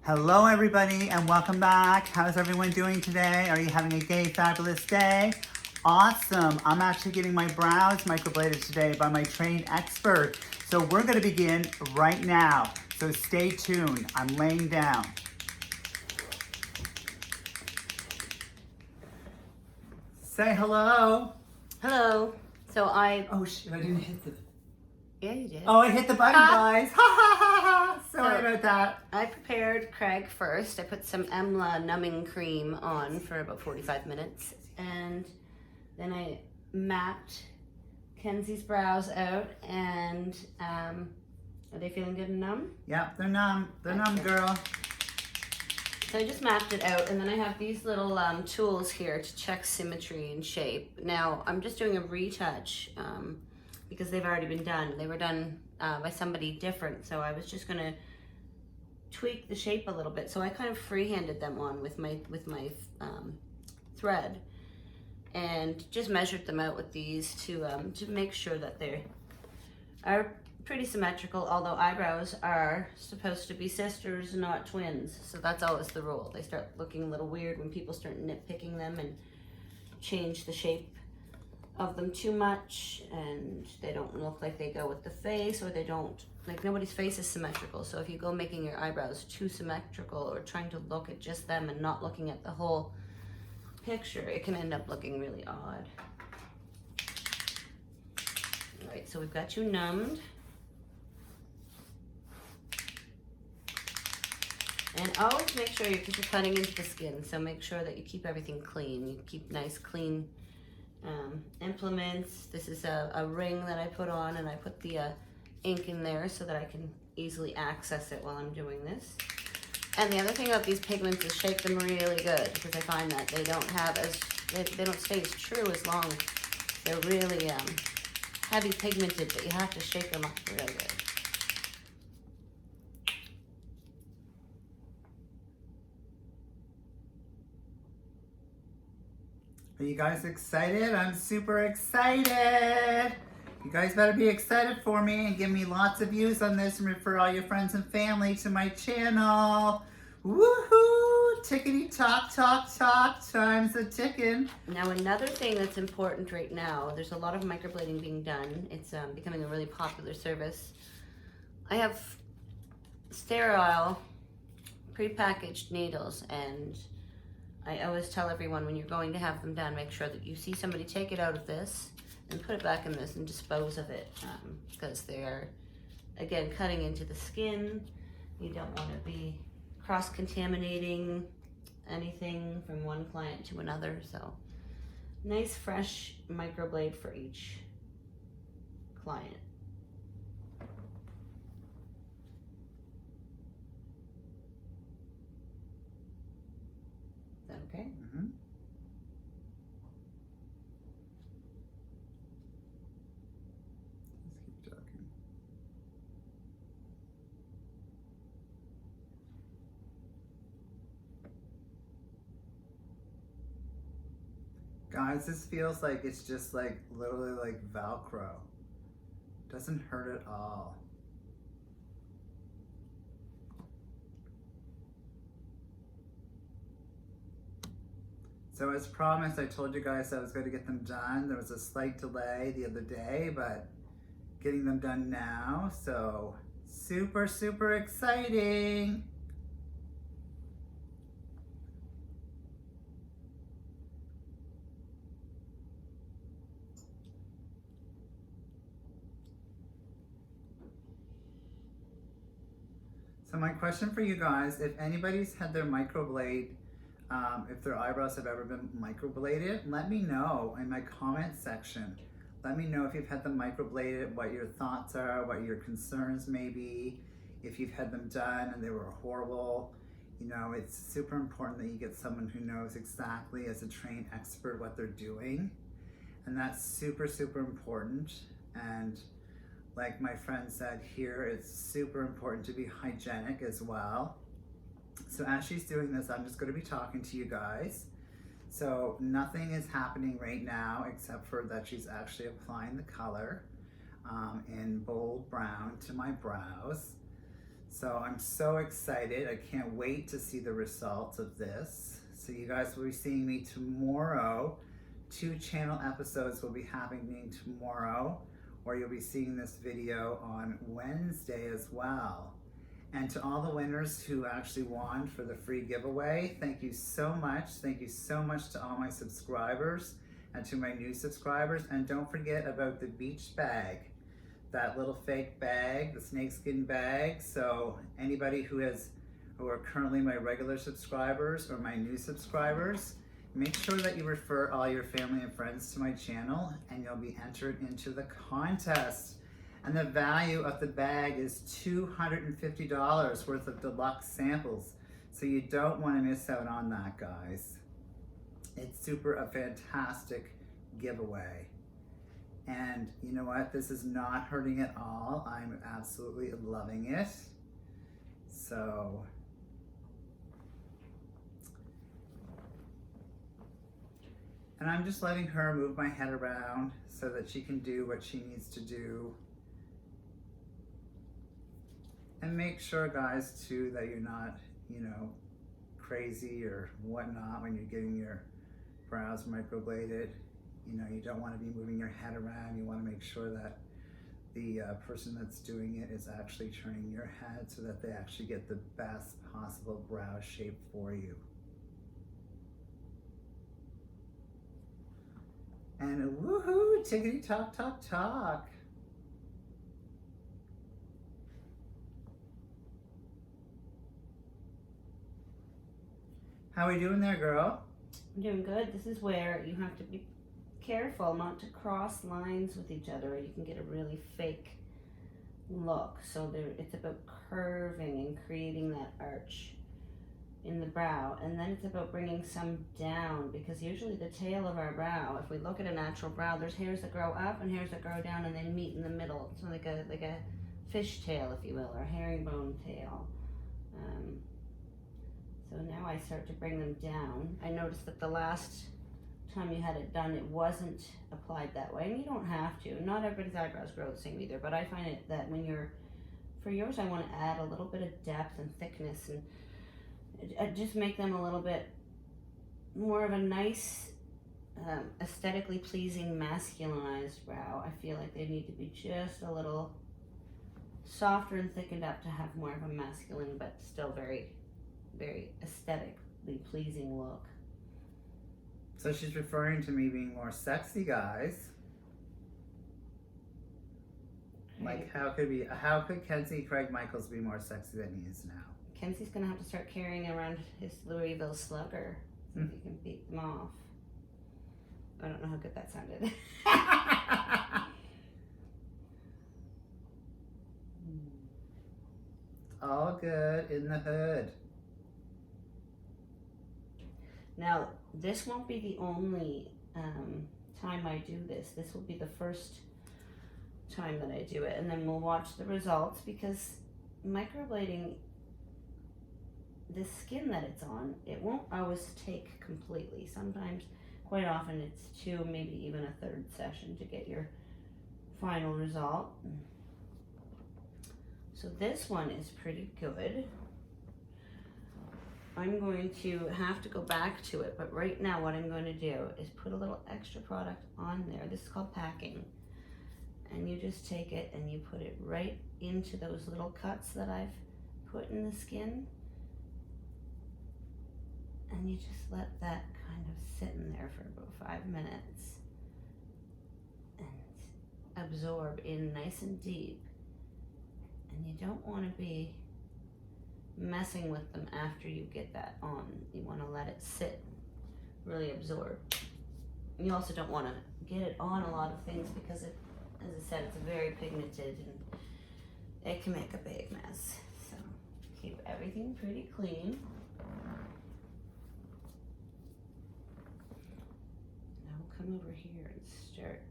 Hello everybody and welcome back. How's everyone doing today? Are you having a gay fabulous day? Awesome. I'm actually getting my brows microbladed today by my trained expert. So we're going to begin right now. So stay tuned. I'm laying down. Say hello. Hello. So Oh shit, I didn't hit the... Yeah, you did. Oh, I hit the button, guys. Ha ha ha ha. Sorry about that. I prepared Craig first. I put some EMLA numbing cream on for about 45 minutes. And then I mapped Kenzie's brows out. And are they feeling good and numb? Yep, they're numb. They're numb, girl. So I just mapped it out. And then I have these little tools here to check symmetry and shape. Now, I'm just doing a retouch because they've already been done. They were done by somebody different. So I was just going to tweak the shape a little bit. So I kind of freehanded them on with my thread and just measured them out with these to make sure that they are pretty symmetrical, although eyebrows are supposed to be sisters, not twins. So that's always the rule. They start looking a little weird when people start nitpicking them and change the shape of them too much, and they don't look like they go with the face, or they don't, like, nobody's face is symmetrical. So if you go making your eyebrows too symmetrical or trying to look at just them and not looking at the whole picture, it can end up looking really odd. All right, so we've got you numbed. And always make sure because you're cutting into the skin, so make sure that you keep everything clean. You keep nice, clean implements. This is a ring that I put on, and I put the ink in there so that I can easily access it while I'm doing this. And the other thing about these pigments is shake them really good, because I find that they don't have they don't stay as true as long. They're really heavy pigmented, but you have to shake them up really good. Are you guys excited? I'm super excited. You guys better be excited for me and give me lots of views on this and refer all your friends and family to my channel. Woohoo! Tickety tock, tock, tock, time's a ticking. Now another thing that's important right now, there's a lot of microblading being done. It's becoming a really popular service. I have sterile, prepackaged needles, and I always tell everyone when you're going to have them done, make sure that you see somebody take it out of this and put it back in this and dispose of it, because they're, again, cutting into the skin. You don't want to be cross-contaminating anything from one client to another. So nice fresh microblade for each client. Okay. Mm-hmm. Let's keep talking. Guys, this feels like it's just like literally like Velcro. Doesn't hurt at all. So as promised, I told you guys I was going to get them done. There was a slight delay the other day, but getting them done now. So super, super exciting. So my question for you guys, if anybody's had their microblade, if their eyebrows have ever been microbladed, let me know in my comment section. Let me know if you've had them microbladed, what your thoughts are, what your concerns may be, if you've had them done and they were horrible. You know, it's super important that you get someone who knows exactly, as a trained expert, what they're doing. And that's super, super important. And like my friend said here, it's super important to be hygienic as well. So as she's doing this, I'm just going to be talking to you guys. So nothing is happening right now except for that she's actually applying the color in bold brown to my brows. So I'm so excited. I can't wait to see the results of this. So you guys will be seeing me tomorrow. 2 channel episodes will be happening tomorrow, or you'll be seeing this video on Wednesday as well. And to all the winners who actually won for the free giveaway, thank you so much. Thank you so much to all my subscribers and to my new subscribers. And don't forget about the beach bag, that little fake bag, the snakeskin bag. So anybody who are currently my regular subscribers or my new subscribers, make sure that you refer all your family and friends to my channel and you'll be entered into the contest. And the value of the bag is $250 worth of deluxe samples. So you don't want to miss out on that, guys. It's a fantastic giveaway. And you know what? This is not hurting at all. I'm absolutely loving it. So and I'm just letting her move my head around so that she can do what she needs to do. And make sure, guys, too, that you're not, crazy or whatnot when you're getting your brows microbladed. You don't want to be moving your head around. You want to make sure that the person that's doing it is actually turning your head so that they actually get the best possible brow shape for you. And woohoo, tickety talk, talk, talk. How are we doing there, girl? I'm doing good. This is where you have to be careful not to cross lines with each other, or you can get a really fake look. So it's about curving and creating that arch in the brow, and then it's about bringing some down, because usually the tail of our brow, if we look at a natural brow, there's hairs that grow up and hairs that grow down and they meet in the middle. It's like a fish tail, if you will, or herringbone tail. So now I start to bring them down. I noticed that the last time you had it done, it wasn't applied that way, and you don't have to. Not everybody's eyebrows grow the same either, but I find it that for yours, I want to add a little bit of depth and thickness and just make them a little bit more of a nice, aesthetically pleasing, masculinized brow. I feel like they need to be just a little softer and thickened up to have more of a masculine, but still very, very aesthetically pleasing look. So she's referring to me being more sexy, guys. Like, how could Kenzie Craig Michaels be more sexy than he is now? Kenzie's gonna have to start carrying around his Louisville Slugger so he can beat them off. I don't know how good that sounded. All good in the hood. Now, this won't be the only time I do this. This will be the first time that I do it, and then we'll watch the results, because microblading, the skin that it's on, it won't always take completely. Sometimes, quite often, it's 2, maybe even a 3rd session to get your final result. So this one is pretty good. I'm going to have to go back to it, but right now what I'm going to do is put a little extra product on there. This is called packing. And you just take it and you put it right into those little cuts that I've put in the skin. And you just let that kind of sit in there for about 5 minutes and absorb in nice and deep. And you don't want to be messing with them after you get that on. You want to let it sit, really absorb. You also don't want to get it on a lot of things, because it, as I said, it's very pigmented and it can make a big mess. So keep everything pretty clean. Now we'll come over here and start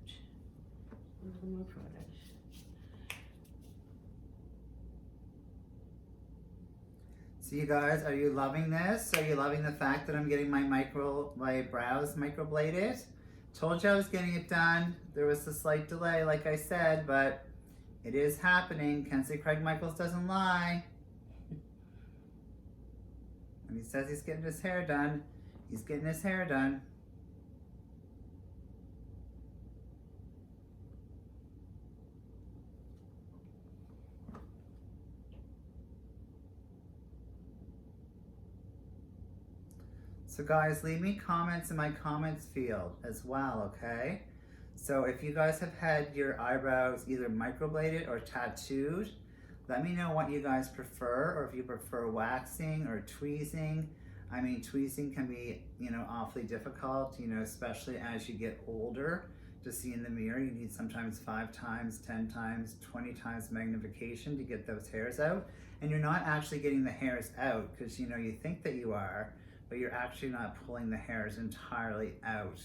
a little more product. So you guys, are you loving this? Are you loving the fact that I'm getting my brows microbladed? Told you I was getting it done. There was a slight delay, like I said, but it is happening. Kenzie Craig Michaels doesn't lie. He says he's getting his hair done. He's getting his hair done. So guys, leave me comments in my comments field as well, okay? So if you guys have had your eyebrows either microbladed or tattooed, let me know what you guys prefer, or if you prefer waxing or tweezing. I mean, tweezing can be, you know, awfully difficult, you know, especially as you get older. To see in the mirror, you need sometimes 5 times, 10 times, 20 times magnification to get those hairs out. And you're not actually getting the hairs out because, you know, you think that you are, but you're actually not pulling the hairs entirely out.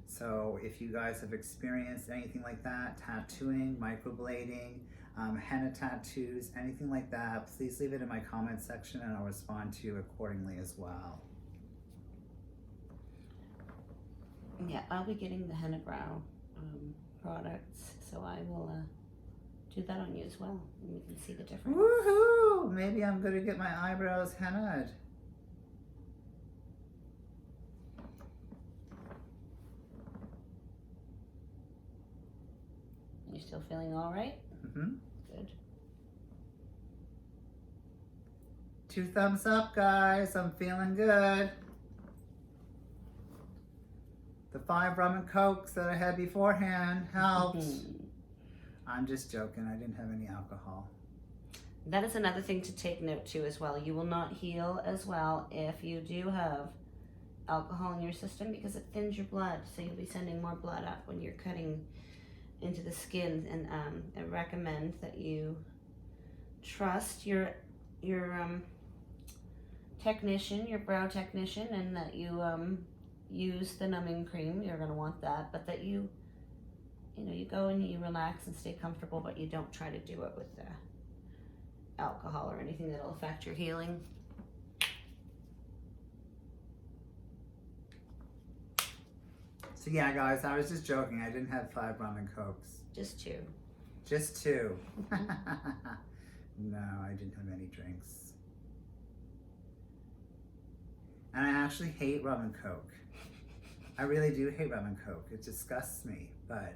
So if you guys have experienced anything like that, tattooing, microblading, henna tattoos, anything like that, please leave it in my comment section and I'll respond to you accordingly as well. Yeah, I'll be getting the henna brow products, so I will do that on you as well, and we can see the difference. Woohoo! Maybe I'm gonna get my eyebrows hennaed. You still feeling all right? Mm-hmm. Good. 2 thumbs up, guys. I'm feeling good. The 5 rum and cokes that I had beforehand helped. I'm just joking. I didn't have any alcohol. That is another thing to take note to as well. You will not heal as well if you do have alcohol in your system because it thins your blood. So you'll be sending more blood up when you're cutting into the skin. And I recommend that you trust your technician, your brow technician, and that you use the numbing cream. You're going to want that, but that you go and you relax and stay comfortable, but you don't try to do it with alcohol or anything that'll affect your healing. So yeah, guys, I was just joking. I didn't have 5 rum and cokes. Just 2. Just 2. No, I didn't have any drinks. And I actually hate rum and coke. I really do hate rum and coke. It disgusts me, but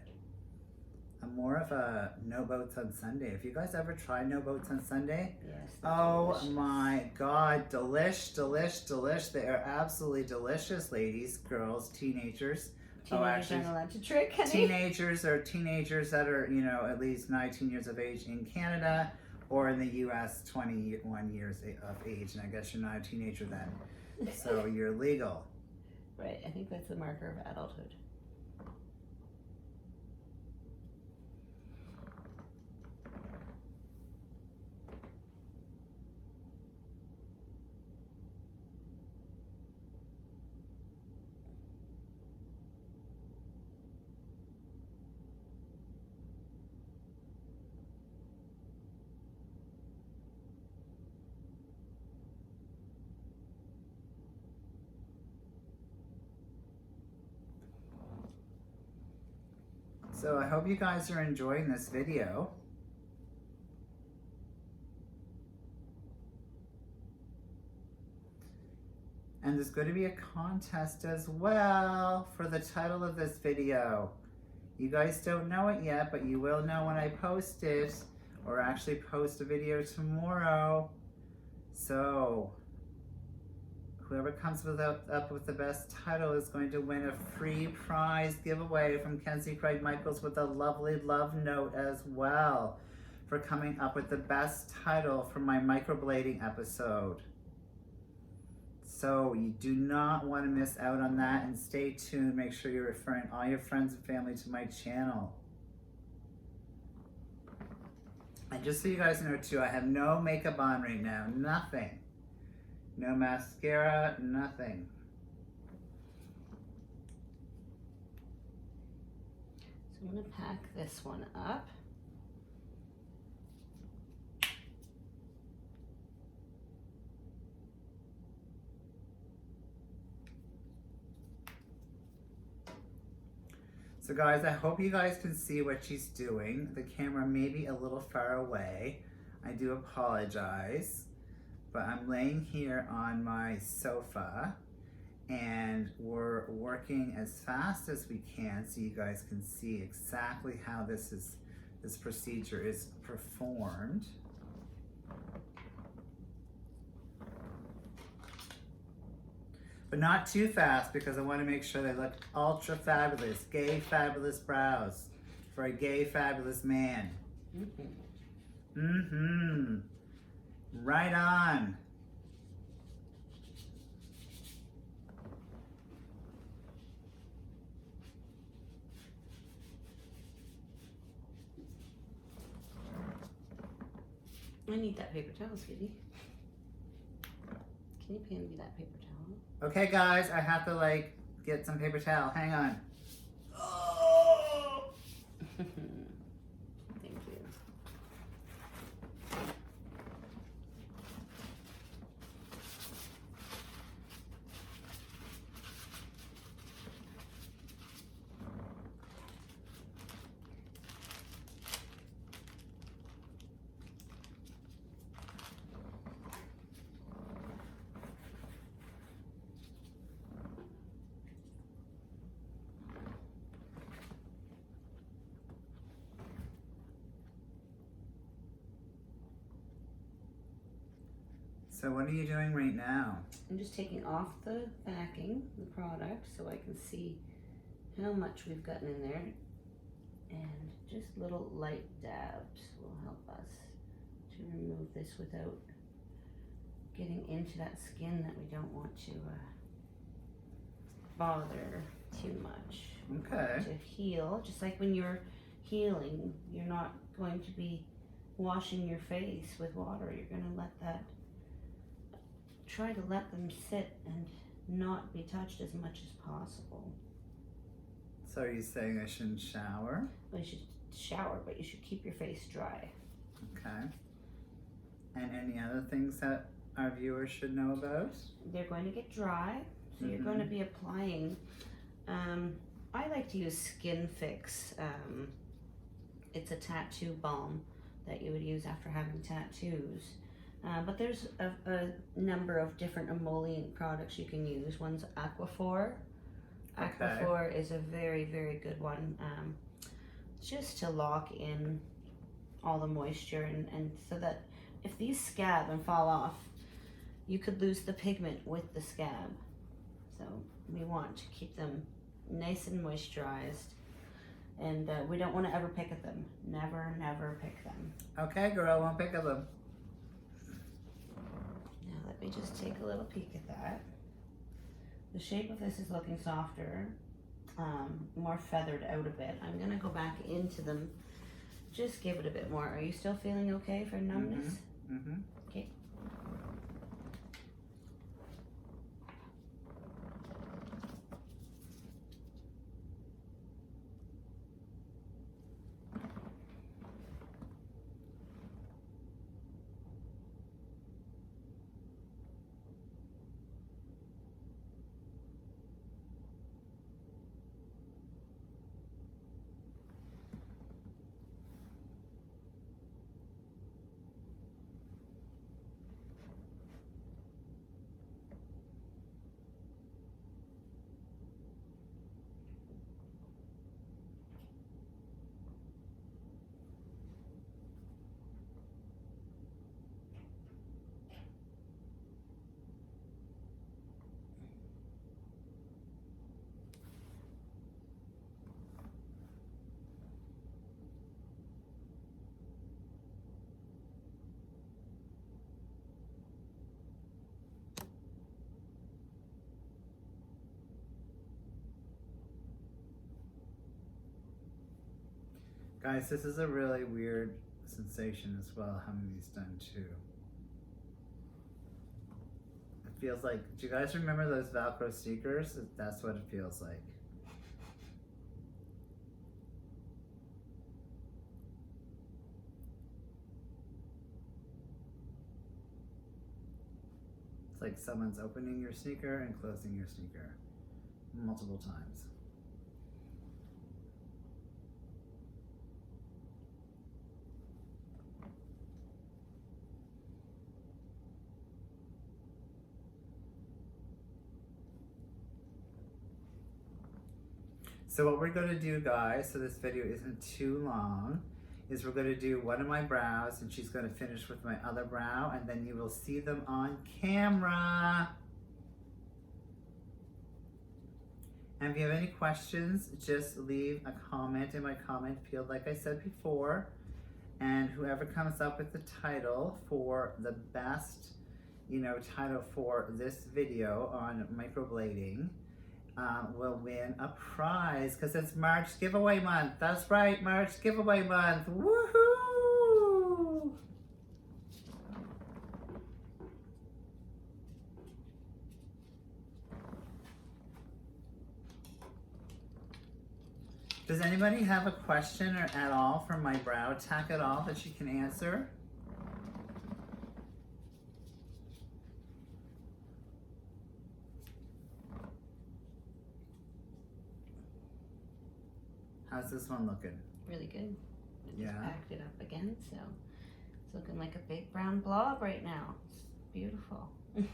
I'm more of a no boats on Sunday. If you guys ever tried no boats on Sunday, Yes. oh delicious. my God, delish. They are absolutely delicious, ladies, girls, teenagers. Teenagers aren't allowed to trick, honey. Teenagers that are, you know, at least 19 years of age in Canada, or in the US, 21 years of age, and I guess you're not a teenager then. So you're legal. Right, I think that's the marker of adulthood. So I hope you guys are enjoying this video. And there's going to be a contest as well for the title of this video. You guys don't know it yet, but you will know when I post it, or actually post a video tomorrow. So whoever comes up with the best title is going to win a free prize giveaway from Kenzie Craig Michaels with a lovely love note as well for coming up with the best title for my microblading episode. So you do not want to miss out on that, and stay tuned. Make sure you're referring all your friends and family to my channel. And just so you guys know too, I have no makeup on right now, nothing. No mascara, nothing. So I'm going to pack this one up. So guys, I hope you guys can see what she's doing. The camera may be a little far away. I do apologize. but I'm laying here on my sofa and we're working as fast as we can so you guys can see exactly how this procedure is performed. But not too fast because I want to make sure they look ultra fabulous, gay fabulous brows for a gay fabulous man. Right on. I need that paper towel, sweetie. Can you hand me that paper towel? Okay, guys, I have to like get some paper towel. Hang on. Thank you. So what are you doing right now? I'm just taking off the backing, the product, so I can see how much we've gotten in there. And just little light dabs will help us to remove this without getting into that skin that we don't want to bother too much. Okay. To heal, just like when you're healing, you're not going to be washing your face with water. You're going to let that, try to let them sit and not be touched as much as possible. So are you saying I shouldn't shower? Well, you should shower, but you should keep your face dry. Okay. And any other things that our viewers should know about? They're going to get dry, so you're going to be applying, I like to use Skin Fix. It's a tattoo balm that you would use after having tattoos. But there's a number of different emollient products you can use. One's Aquaphor. Aquaphor is a very, very good one, just to lock in all the moisture and so that if these scab and fall off, you could lose the pigment with the scab. So we want to keep them nice and moisturized, and we don't want to ever pick at them. Never, never pick them. Okay, girl, I won't pick at them. Now let me just take a little peek at that. The shape of this is looking softer, more feathered out a bit. I'm gonna go back into them, just give it a bit more. Are you still feeling okay for numbness? Okay. Guys, this is a really weird sensation as well, having these done too. It feels like, do you guys remember those Velcro stickers? That's what it feels like. It's like someone's opening your sneaker and closing your sneaker multiple times. So what we're going to do, guys, so this video isn't too long, is we're going to do one of my brows, and she's going to finish with my other brow, and then you will see them on camera. And if you have any questions, just leave a comment in my comment field, like I said before. And whoever comes up with the title for the best, title for this video on microblading will win a prize, because it's March giveaway month. That's right, March giveaway month. Woohoo! Does anybody have a question or at all for my brow tack at all that she can answer? How's this one looking? Really good. I Yeah. just packed it up again, so it's looking like a big brown blob right now. It's beautiful. Oops.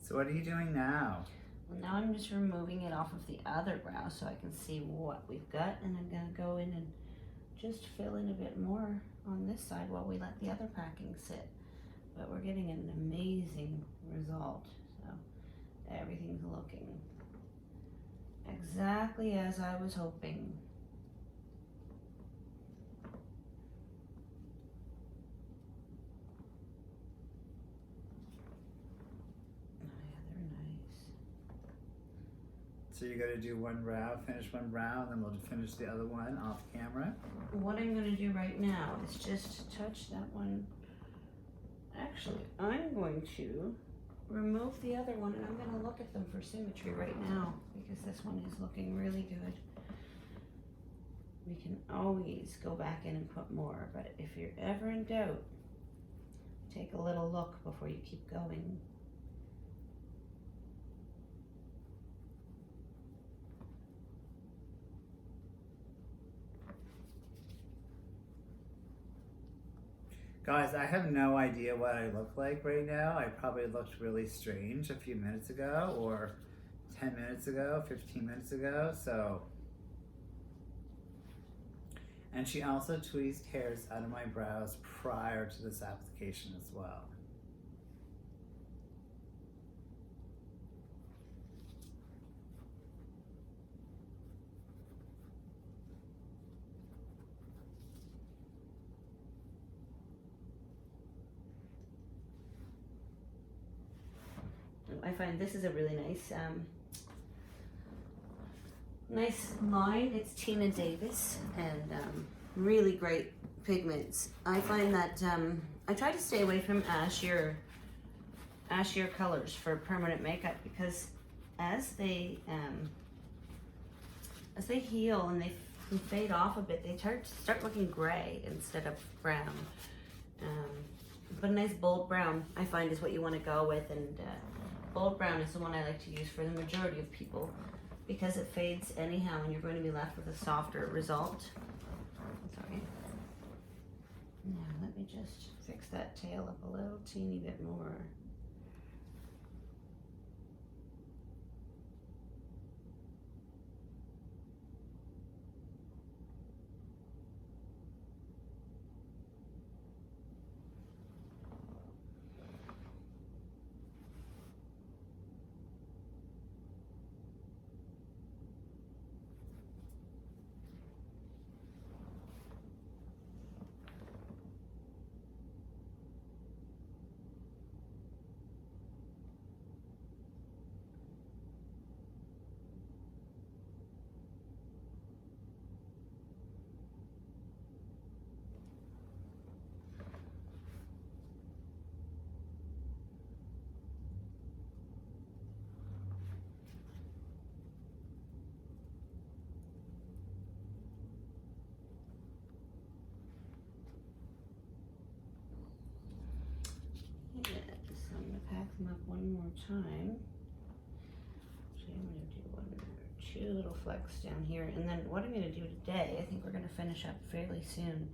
So what are you doing now? Well, now I'm just removing it off of the other brow so I can see what we've got, and I'm gonna go in and just fill in a bit more on this side while we let the other packing sit. But we're getting an amazing result, so everything's looking exactly as I was hoping. So you're gonna do one brow, finish one brow, and then we'll finish the other one off camera. What I'm going to do right now is just touch that one. Actually, I'm going to remove the other one, and I'm going to look at them for symmetry right now, because this one is looking really good. We can always go back in and put more, but if you're ever in doubt, take a little look before you keep going. Guys, I have no idea what I look like right now. I probably looked really strange a few minutes ago, or 10 minutes ago, 15 minutes ago, so. And she also tweezed hairs out of my brows prior to this application as well. I find this is a really nice line. It's Tina Davis, and really great pigments. I find that I try to stay away from ashier colors for permanent makeup, because as they heal and they fade off a bit, they start looking gray instead of brown. But a nice bold brown, I find, is what you want to go with, and bold brown is the one I like to use for the majority of people, because it fades anyhow and you're going to be left with a softer result. Sorry. Now let me just fix that tail up a little teeny bit more. more time. So I'm going to do 1 or 2 little flecks down here. And then what I'm going to do today, I think we're going to finish up fairly soon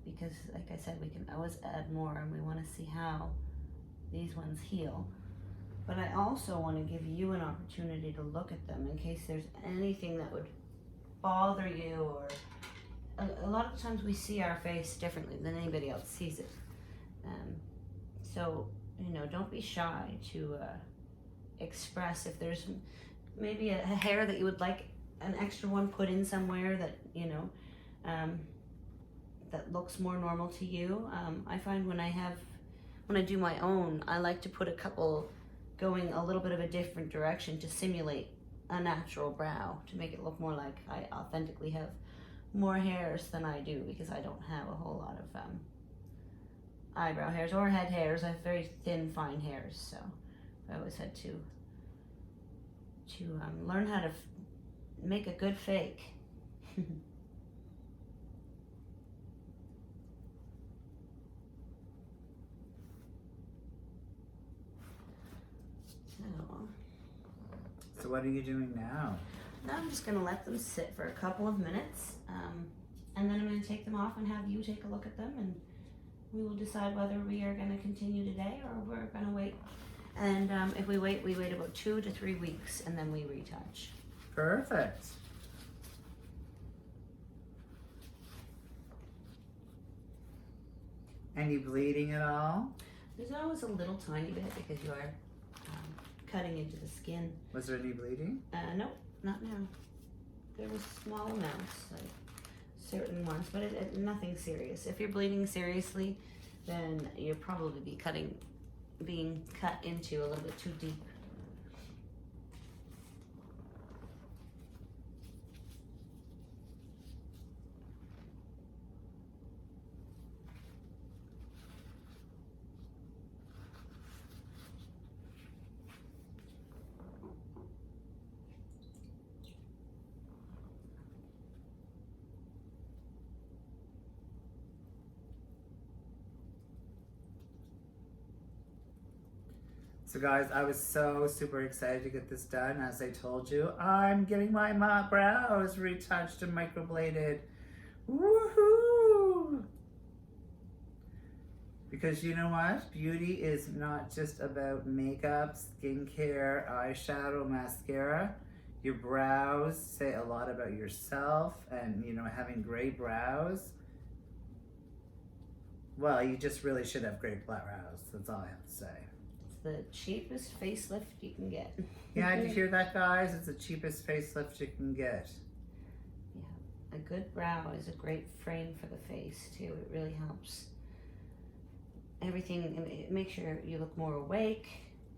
because, like I said, we can always add more and we want to see how these ones heal. But I also want to give you an opportunity to look at them in case there's anything that would bother you, or a lot of times we see our face differently than anybody else sees it. So, you know, don't be shy to express if there's maybe a hair that you would like an extra one put in somewhere that, you know, that looks more normal to you. I find when I do my own, I like to put a couple going a little bit of a different direction to simulate a natural brow, to make it look more like I authentically have more hairs than I do, because I don't have a whole lot of eyebrow hairs or head hairs. I have very thin, fine hairs, so I always had to learn how to make a good fake. So what are you doing now? Now I'm just going to let them sit for a couple of minutes, and then I'm going to take them off and have you take a look at them, and we will decide whether we are going to continue today or we're going to wait. And if we wait about 2 to 3 weeks, and then we retouch. Perfect. Any bleeding at all? There's always a little tiny bit because you are cutting into the skin. Was there any bleeding? Nope, not now. There was small amounts, like certain ones, but nothing serious. If you're bleeding seriously, then you'll probably be being cut into a little bit too deep. So guys, I was so super excited to get this done. As I told you, I'm getting my brows retouched and microbladed. Woohoo! Because you know what? Beauty is not just about makeup, skincare, eyeshadow, mascara. Your brows say a lot about yourself, and you know, having great brows, well, you just really should have great brows. That's all I have to say. The cheapest facelift you can get. Yeah, did you hear that, guys? It's the cheapest facelift you can get. Yeah, a good brow is a great frame for the face too. It really helps everything. It makes you look more awake.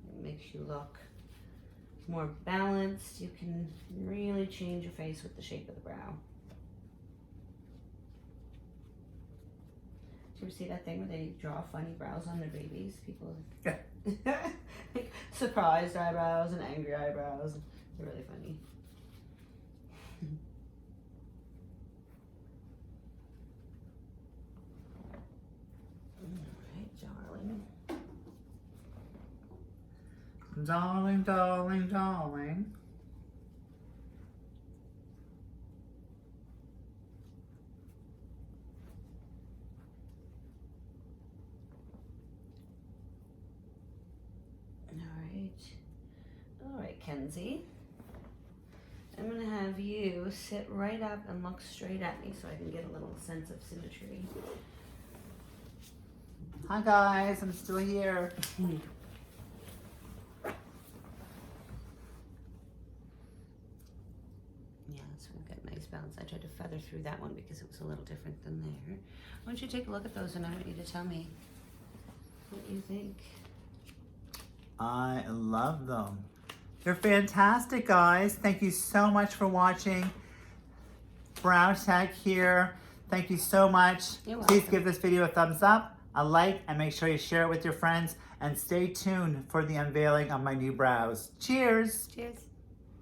It makes you look more balanced. You can really change your face with the shape of the brow. Did you ever see that thing where they draw funny brows on their babies? People like surprised eyebrows and angry eyebrows. They're really funny. Alright, darling. Darling, darling, darling. All right, Kenzie. I'm gonna have you sit right up and look straight at me so I can get a little sense of symmetry. Hi guys, I'm still here. Yeah, so we've got nice balance. I tried to feather through that one because it was a little different than there. Why don't you take a look at those, and I want you to tell me what you think. I love them. They're fantastic, guys. Thank you so much for watching. Brow Tech here. Thank you so much. You're Please welcome. give this video a thumbs up, a like, and make sure you share it with your friends. And stay tuned for the unveiling of my new brows. Cheers. Cheers.